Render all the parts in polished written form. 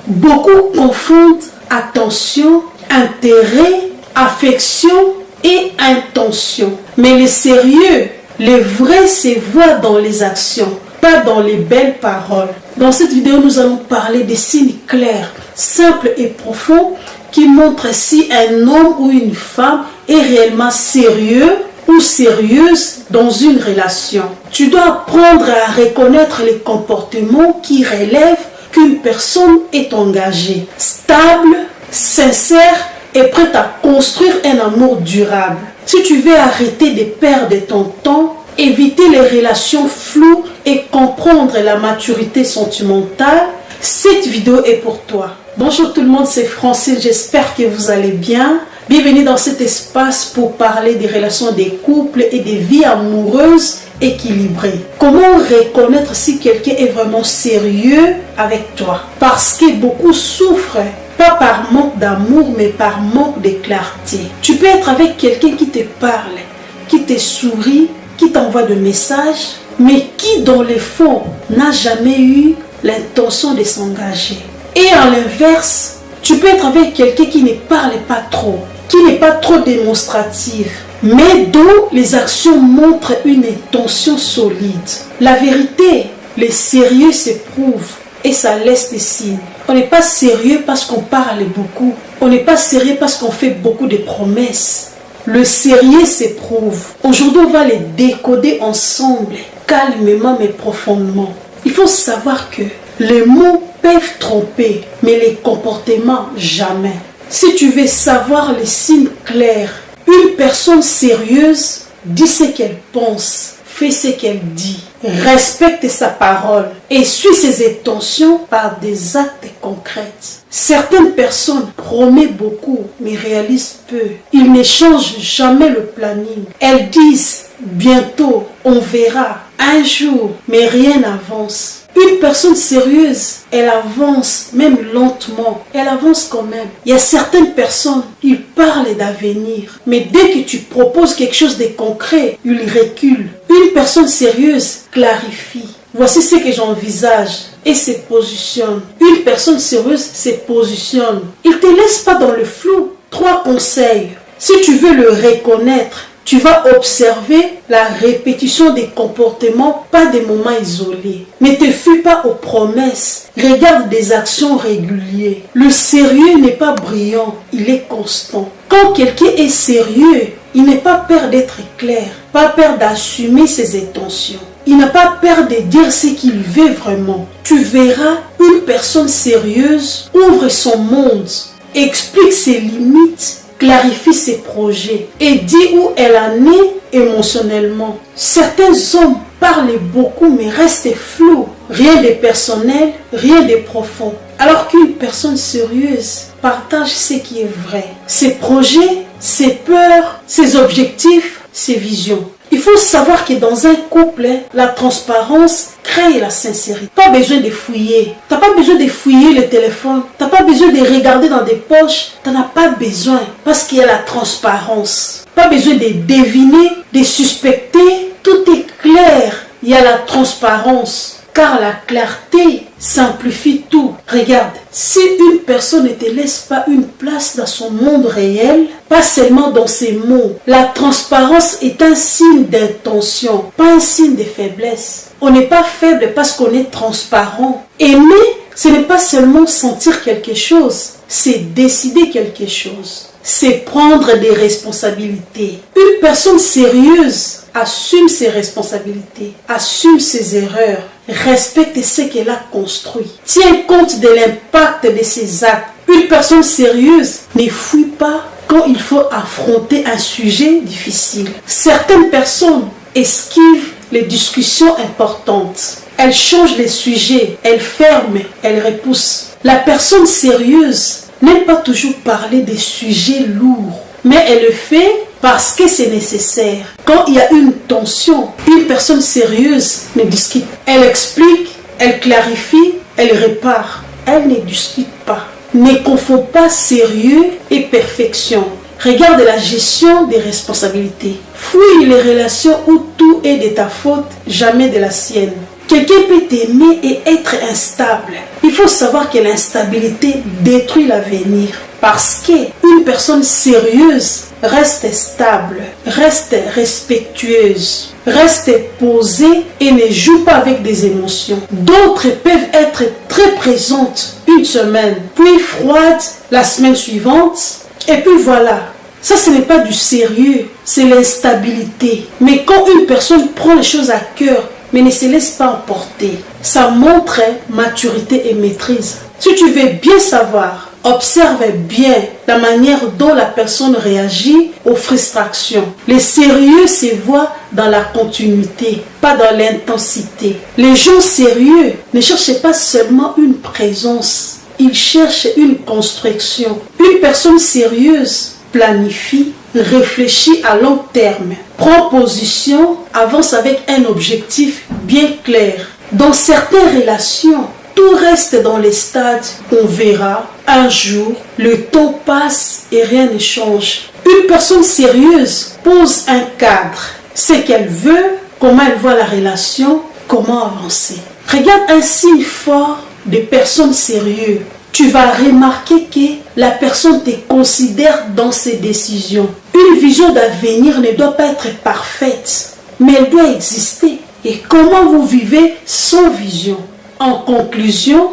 Beaucoup confondent attention, intérêt, affection et intention. Mais le sérieux, le vrai, se voit dans les actions, pas dans les belles paroles. Dans cette vidéo, nous allons parler des signes clairs, simples et profonds qui montrent si un homme ou une femme est réellement sérieux ou sérieuse dans une relation. Tu dois apprendre à reconnaître les comportements qui relèvent qu'une personne est engagée, stable, sincère et prête à construire un amour durable. Si tu veux arrêter de perdre ton temps, éviter les relations floues et comprendre la maturité sentimentale, cette vidéo est pour toi. Bonjour tout le monde, c'est Francine, j'espère que vous allez bien. Bienvenue dans cet espace pour parler des relations des couples et des vies amoureuses équilibrées. Comment reconnaître si quelqu'un est vraiment sérieux avec toi? Parce que beaucoup souffrent, pas par manque d'amour, mais par manque de clarté. Tu peux être avec quelqu'un qui te parle, qui te sourit, qui t'envoie des messages, mais qui dans le fond n'a jamais eu l'intention de s'engager. Et à l'inverse, tu peux être avec quelqu'un qui ne parle pas trop, qui n'est pas trop démonstratif, mais dont les actions montrent une intention solide. La vérité, le sérieux s'éprouve et ça laisse des signes. On n'est pas sérieux parce qu'on parle beaucoup. On n'est pas sérieux parce qu'on fait beaucoup de promesses. Le sérieux s'éprouve. Aujourd'hui, on va les décoder ensemble, calmement mais profondément. Il faut savoir que les mots peuvent tromper, mais les comportements jamais. Si tu veux savoir les signes clairs, une personne sérieuse dit ce qu'elle pense, fait ce qu'elle dit, respecte sa parole et suit ses intentions par des actes concrets. Certaines personnes promettent beaucoup mais réalisent peu. Ils ne changent jamais le planning. Elles disent bientôt, on verra, un jour, mais rien n'avance. Une personne sérieuse, elle avance, même lentement, elle avance quand même. Il y a certaines personnes, ils parlent d'avenir, mais dès que tu proposes quelque chose de concret, ils reculent. Une personne sérieuse clarifie. Voici ce que j'envisage et se positionne. Une personne sérieuse se positionne. Il ne te laisse pas dans le flou. 3 conseils. Si tu veux le reconnaître, tu vas observer la répétition des comportements, pas des moments isolés. Ne te fuis pas aux promesses. Regarde des actions régulières. Le sérieux n'est pas brillant, il est constant. Quand quelqu'un est sérieux, il n'est pas peur d'être clair, pas peur d'assumer ses intentions. Il n'a pas peur de dire ce qu'il veut vraiment. Tu verras, une personne sérieuse ouvre son monde, explique ses limites, clarifie ses projets et dit où elle en est émotionnellement. Certains hommes parlent beaucoup mais restent flous. Rien de personnel, rien de profond. Alors qu'une personne sérieuse partage ce qui est vrai. Ses projets, ses peurs, ses objectifs, ses visions. Il faut savoir que dans un couple, la transparence crée la sincérité. Pas besoin de fouiller. Tu n'as pas besoin de fouiller le téléphone. Tu n'as pas besoin de regarder dans des poches. Tu n'en as pas besoin parce qu'il y a la transparence. Pas besoin de deviner, de suspecter. Tout est clair. Il y a la transparence. Car la clarté simplifie tout. Regarde, si une personne ne te laisse pas une place dans son monde réel, pas seulement dans ses mots, la transparence est un signe d'intention, pas un signe de faiblesse. On n'est pas faible parce qu'on est transparent. Aimer, ce n'est pas seulement sentir quelque chose, c'est décider quelque chose. C'est prendre des responsabilités. Une personne sérieuse assume ses responsabilités, assume ses erreurs, respecte ce qu'elle a construit, tient compte de l'impact de ses actes. Une personne sérieuse ne fuit pas quand il faut affronter un sujet difficile. Certaines personnes esquivent les discussions importantes. Elles changent les sujets, elles ferment, elles repoussent. La personne sérieuse n'aime pas toujours parler des sujets lourds, mais elle le fait parce que c'est nécessaire. Quand il y a une tension, une personne sérieuse ne discute. Elle explique, elle clarifie, elle répare. Elle ne discute pas. Ne confonds pas sérieux et perfection. Regarde la gestion des responsabilités. Fouille les relations où tout est de ta faute, jamais de la sienne. Quelqu'un peut t'aimer et être instable. Il faut savoir que l'instabilité détruit l'avenir. Parce qu'une personne sérieuse reste stable, reste respectueuse, reste posée et ne joue pas avec des émotions. D'autres peuvent être très présentes une semaine, puis froides la semaine suivante, et puis voilà. Ça, ce n'est pas du sérieux, c'est l'instabilité. Mais quand une personne prend les choses à cœur, mais ne se laisse pas emporter, ça montre maturité et maîtrise. Si tu veux bien savoir, observe bien la manière dont la personne réagit aux frustrations. Le sérieux se voit dans la continuité, pas dans l'intensité. Les gens sérieux ne cherchent pas seulement une présence, ils cherchent une construction. Une personne sérieuse planifie, réfléchit à long terme, prend position, avance avec un objectif bien clair. Dans certaines relations, tout reste dans les stades. On verra un jour, le temps passe et rien ne change. Une personne sérieuse pose un cadre, ce qu'elle veut, comment elle voit la relation, comment avancer. Regarde un signe fort de personnes sérieuses. Tu vas remarquer que la personne te considère dans ses décisions. Une vision d'avenir ne doit pas être parfaite, mais elle doit exister. Et comment vous vivez sans vision? En conclusion,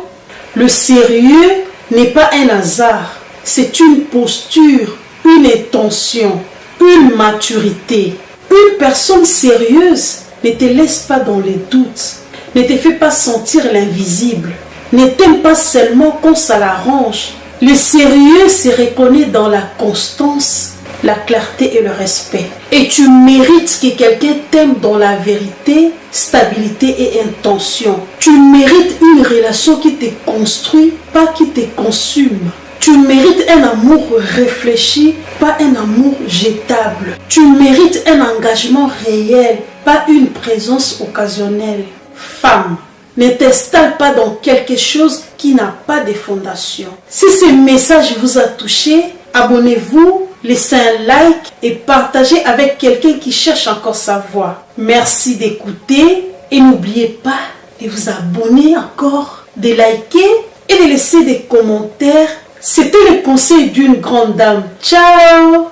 le sérieux n'est pas un hasard, c'est une posture, une intention, une maturité. Une personne sérieuse ne te laisse pas dans les doutes, ne te fait pas sentir l'invisible, ne t'aime pas seulement quand ça l'arrange. Le sérieux se reconnaît dans la constance, la clarté et le respect. Et tu mérites que quelqu'un t'aime dans la vérité, stabilité et intention. Tu mérites une relation qui te construit, pas qui te consume. Tu mérites un amour réfléchi, pas un amour jetable. Tu mérites un engagement réel, pas une présence occasionnelle. Femme, ne t'installe pas dans quelque chose qui n'a pas de fondation. Si ce message vous a touché, abonnez-vous, laissez un like et partagez avec quelqu'un qui cherche encore sa voie. Merci d'écouter et n'oubliez pas de vous abonner encore, de liker et de laisser des commentaires. C'était le conseil d'une grande dame. Ciao!